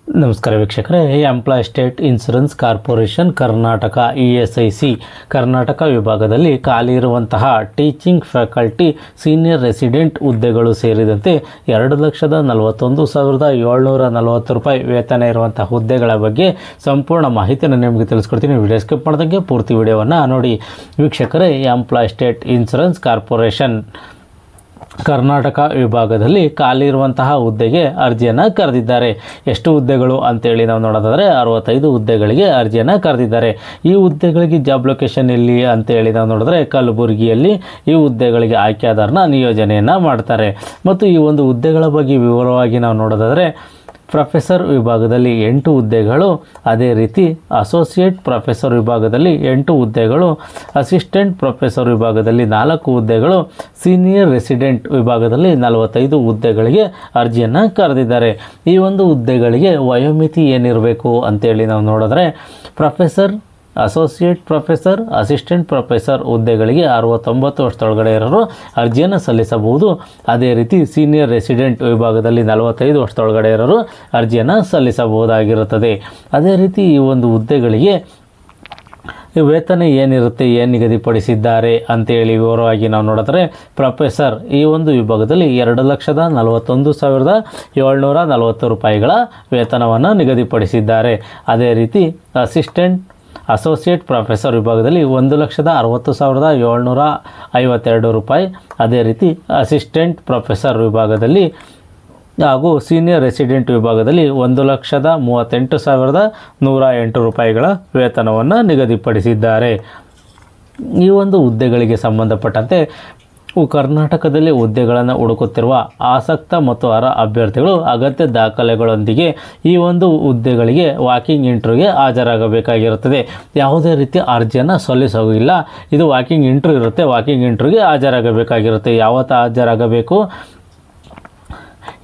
ನಮಸ್ಕಾರ ವೀಕ್ಷಕರೇ, employee state insurance corporation Karnataka ESIC Karnataka ವಿಭಾಗದಲ್ಲಿ ಖಾಲಿ ಇರುವಂತಹ ಟೀಚಿಂಗ್ ಫ್ಯಾಕಲ್ಟಿ ಸೀನಿಯರ್ ರೆಸಿಡೆಂಟ್ ಹುದ್ದೆಗಳು ಸೇರಿದಂತೆ 2,41,740 ರೂಪಾಯಿ ವೇತನ ಇರುವಂತಹ ಹುದ್ದೆಗಳ ಬಗ್ಗೆ ಸಂಪೂರ್ಣ ಮಾಹಿತಿಯನ್ನು ನಿಮಗೆ ತಿಳಿಸ್ಕೊಡ್ತೀನಿ. ವಿಡಿಯೋ ಸ್ಕಿಪ್ ಮಾಡಿದಂಗೆ ಪೂರ್ತಿ ವಿಡಿಯೋವನ್ನು ನೋಡಿ. ವೀಕ್ಷಕರೇ, employee state insurance corporation Karnataka ವಿಭಾಗದಲ್ಲಿ ಖಾಲಿ ಇರುವಂತಹ ಹುದ್ದೆಗೆ ಅರ್ಜಿಯನ್ನು ಕರೆದಿದ್ದಾರೆ. ಎಷ್ಟು ಹುದ್ದೆಗಳು ಅಂತೇಳಿ ನಾವು ನೋಡೋದಾದರೆ 65 ಹುದ್ದೆಗಳಿಗೆ ಅರ್ಜಿಯನ್ನು ಕರೆದಿದ್ದಾರೆ. ಈ ಹುದ್ದೆಗಳಿಗೆ ಜಾಬ್ ಲೊಕೇಶನ್ ಎಲ್ಲಿ ಅಂತೇಳಿ ನಾವು ನೋಡಿದ್ರೆ ಕಲಬುರಗಿಯಲ್ಲಿ ಈ ಹುದ್ದೆಗಳಿಗೆ ಆಯ್ಕೆದಾರನ ನಿಯೋಜನೆಯನ್ನು ಮಾಡ್ತಾರೆ. ಮತ್ತು ಈ ಒಂದು ಹುದ್ದೆಗಳ ಬಗ್ಗೆ ವಿವರವಾಗಿ ನಾವು ನೋಡೋದಾದರೆ ಪ್ರೊಫೆಸರ್ ವಿಭಾಗದಲ್ಲಿ 8 ಹುದ್ದೆಗಳು, ಅದೇ ರೀತಿ ಅಸೋಸಿಯೇಟ್ ಪ್ರೊಫೆಸರ್ ವಿಭಾಗದಲ್ಲಿ 8 ಹುದ್ದೆಗಳು, ಅಸಿಸ್ಟೆಂಟ್ ಪ್ರೊಫೆಸರ್ ವಿಭಾಗದಲ್ಲಿ 4 ಹುದ್ದೆಗಳು, ಸೀನಿಯರ್ ರೆಸಿಡೆಂಟ್ ವಿಭಾಗದಲ್ಲಿ 45 ಹುದ್ದೆಗಳಿಗೆ ಅರ್ಜಿಯನ್ನು ಕರೆದಿದ್ದಾರೆ. ಈ ಒಂದು ಹುದ್ದೆಗಳಿಗೆ ವಯೋಮಿತಿ ಏನಿರಬೇಕು ಅಂತೇಳಿ ನಾವು ನೋಡಿದ್ರೆ professor, associate professor, assistant professor ಹುದ್ದೆಗಳಿಗೆ 69 ವರ್ಷದೊಳಗಡೆ ಇರೋರು ಅರ್ಜಿಯನ್ನು ಸಲ್ಲಿಸಬಹುದು. ಅದೇ ರೀತಿ ಸೀನಿಯರ್ ರೆಸಿಡೆಂಟ್ ವಿಭಾಗದಲ್ಲಿ 45 ವರ್ಷದೊಳಗಡೆ ಇರೋರು ಅರ್ಜಿಯನ್ನು ಸಲ್ಲಿಸಬಹುದಾಗಿರುತ್ತದೆ. ಅದೇ ರೀತಿ ಈ ಒಂದು ಹುದ್ದೆಗಳಿಗೆ ವೇತನ ಏನಿರುತ್ತೆ, ಏನು ನಿಗದಿಪಡಿಸಿದ್ದಾರೆ ಅಂತೇಳಿ ವಿವರವಾಗಿ ನಾವು ನೋಡಿದ್ರೆ ಪ್ರೊಫೆಸರ್ ಈ ಒಂದು ವಿಭಾಗದಲ್ಲಿ 2,41,740 ರೂಪಾಯಿಗಳ ವೇತನವನ್ನು ನಿಗದಿಪಡಿಸಿದ್ದಾರೆ. ಅದೇ ರೀತಿ ಅಸೋಸಿಯೇಟ್ ಪ್ರೊಫೆಸರ್ ವಿಭಾಗದಲ್ಲಿ 1,60,752 ರೂಪಾಯಿ. ಅದೇ ರೀತಿ ಅಸಿಸ್ಟೆಂಟ್ ಪ್ರೊಫೆಸರ್ ವಿಭಾಗದಲ್ಲಿ ಹಾಗೂ ಸೀನಿಯರ್ ರೆಸಿಡೆಂಟ್ ವಿಭಾಗದಲ್ಲಿ 1,38,108 ರೂಪಾಯಿಗಳ ವೇತನವನ್ನು ನಿಗದಿಪಡಿಸಿದ್ದಾರೆ. ಈ ಒಂದು ಹುದ್ದೆಗಳಿಗೆ ಸಂಬಂಧಪಟ್ಟಂತೆ ಕರ್ನಾಟಕದಲ್ಲಿ ಹುದ್ದೆಗಳನ್ನು ಹುಡುಕುತ್ತಿರುವ ಆಸಕ್ತ ಮತ್ತು ಅರ್ಹ ಅಭ್ಯರ್ಥಿಗಳು ಅಗತ್ಯ ದಾಖಲೆಗಳೊಂದಿಗೆ ಈ ಒಂದು ಹುದ್ದೆಗಳಿಗೆ ವಾಕಿಂಗ್ ಇಂಟರ್ವ್ಯೂಗೆ ಹಾಜರಾಗಬೇಕಾಗಿರುತ್ತದೆ. ಯಾವುದೇ ರೀತಿಯ ಅರ್ಜಿಯನ್ನು ಸಲ್ಲಿಸೋಗಿಲ್ಲ. ಇದು ವಾಕಿಂಗ್ ಇಂಟರ್ವ್ಯೂ ಇರುತ್ತೆ. ವಾಕಿಂಗ್ ಇಂಟರ್ವ್ಯೂಗೆ ಹಾಜರಾಗಬೇಕಾಗಿರುತ್ತೆ. ಯಾವತ್ತು ಹಾಜರಾಗಬೇಕು?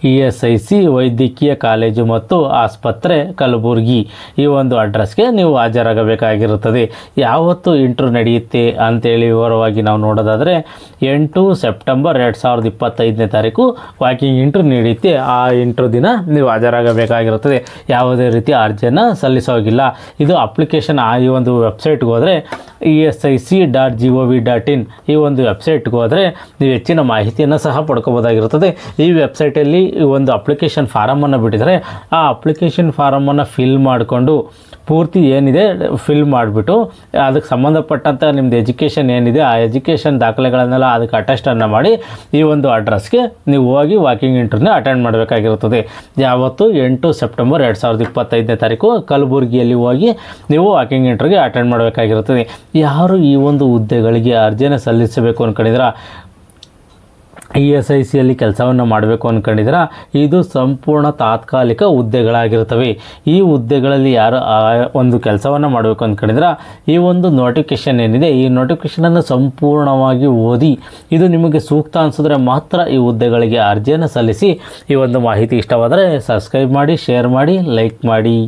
ESIC ವೈದ್ಯಕೀಯ ಕಾಲೇಜು ಮತ್ತು ಆಸ್ಪತ್ರೆ ಕಲಬುರಗಿ ಈ ಒಂದು ಅಡ್ರೆಸ್ಗೆ ನೀವು ಹಾಜರಾಗಬೇಕಾಗಿರುತ್ತದೆ. ಯಾವತ್ತು ಇಂಟರ್ವ್ಯೂ ನಡೆಯುತ್ತೆ ಅಂತೇಳಿ ವಿವರವಾಗಿ ನಾವು ನೋಡೋದಾದರೆ 8 ಸೆಪ್ಟೆಂಬರ್ 2025ನೇ ತಾರೀಕು ವಾಕಿಂಗ್ ಇಂಟರ್ವ್ಯೂ ನಡೆಯುತ್ತೆ. ಆ ಇಂಟರ್ವ್ಯೂ ದಿನ ನೀವು ಹಾಜರಾಗಬೇಕಾಗಿರುತ್ತದೆ. ಯಾವುದೇ ರೀತಿಯ ಅರ್ಜಿಯನ್ನು ಸಲ್ಲಿಸೋಗಿಲ್ಲ. ಇದು ಅಪ್ಲಿಕೇಶನ್ ಈ ಒಂದು ವೆಬ್ಸೈಟ್ಗೆ ಹೋದರೆ esic.gov.in ಈ ಒಂದು ವೆಬ್ಸೈಟ್ಗೆ ಹೋದರೆ ನೀವು ಹೆಚ್ಚಿನ ಮಾಹಿತಿಯನ್ನು ಸಹ ಪಡ್ಕೋಬೋದಾಗಿರುತ್ತದೆ. ಈ ವೆಬ್ಸೈಟಲ್ಲಿ ಒಂದು ಅಪ್ಲಿಕೇಶನ್ ಫಾರಮನ್ನು ಬಿಟ್ಟಿದ್ದಾರೆ. ಆ ಅಪ್ಲಿಕೇಶನ್ ಫಾರಮನ್ನು ಫಿಲ್ ಮಾಡಿಕೊಂಡು ಪೂರ್ತಿ ಏನಿದೆ ಫಿಲ್ ಮಾಡಿಬಿಟ್ಟು ಅದಕ್ಕೆ ಸಂಬಂಧಪಟ್ಟಂಥ ನಿಮ್ಮದು ಎಜುಕೇಷನ್ ಏನಿದೆ ಆ ಎಜುಕೇಷನ್ ದಾಖಲೆಗಳನ್ನೆಲ್ಲ ಅದಕ್ಕೆ ಅಟೆಸ್ಟನ್ನು ಮಾಡಿ ಈ ಒಂದು ಅಡ್ರೆಸ್ಗೆ ನೀವು ಹೋಗಿ ವಾಕಿಂಗ್ ಇಂಟರ್ವ್ಯೂನ ಅಟೆಂಡ್ ಮಾಡಬೇಕಾಗಿರುತ್ತದೆ. ಯಾವತ್ತು 8 ಸೆಪ್ಟೆಂಬರ್ 2025ನೇ ತಾರೀಕು ಕಲಬುರಗಿಯಲ್ಲಿ ಹೋಗಿ ನೀವು ವಾಕಿಂಗ್ ಇಂಟರ್ವ್ಯೂಗೆ ಅಟೆಂಡ್ ಮಾಡಬೇಕಾಗಿರುತ್ತದೆ. ಯಾರು ಈ ಒಂದು ಹುದ್ದೆಗಳಿಗೆ ಅರ್ಜಿಯನ್ನು ಸಲ್ಲಿಸಬೇಕು ಅಂದ್ಕೊಂಡಿದ್ದೀರಾ, ESICಯಲ್ಲಿ ಕೆಲಸವನ್ನು ಮಾಡಬೇಕು ಅಂದ್ಕೊಂಡಿದ್ದೀರಾ, ಇದು ಸಂಪೂರ್ಣ ತಾತ್ಕಾಲಿಕ ಹುದ್ದೆಗಳಾಗಿರ್ತವೆ. ಈ ಹುದ್ದೆಗಳಲ್ಲಿ ಯಾರು ಒಂದು ಕೆಲಸವನ್ನು ಮಾಡಬೇಕು ಅಂದ್ಕೊಂಡಿದ್ದೀರಾ, ಈ ಒಂದು ನೋಟಿಫಿಕೇಷನ್ ಏನಿದೆ ಈ ನೋಟಿಫಿಕೇಷನನ್ನು ಸಂಪೂರ್ಣವಾಗಿ ಓದಿ ಇದು ನಿಮಗೆ ಸೂಕ್ತ ಅನಿಸಿದ್ರೆ ಮಾತ್ರ ಈ ಹುದ್ದೆಗಳಿಗೆ ಅರ್ಜಿಯನ್ನು ಸಲ್ಲಿಸಿ. ಈ ಒಂದು ಮಾಹಿತಿ ಇಷ್ಟವಾದರೆ ಸಬ್ಸ್ಕ್ರೈಬ್ ಮಾಡಿ, ಶೇರ್ ಮಾಡಿ, ಲೈಕ್ ಮಾಡಿ.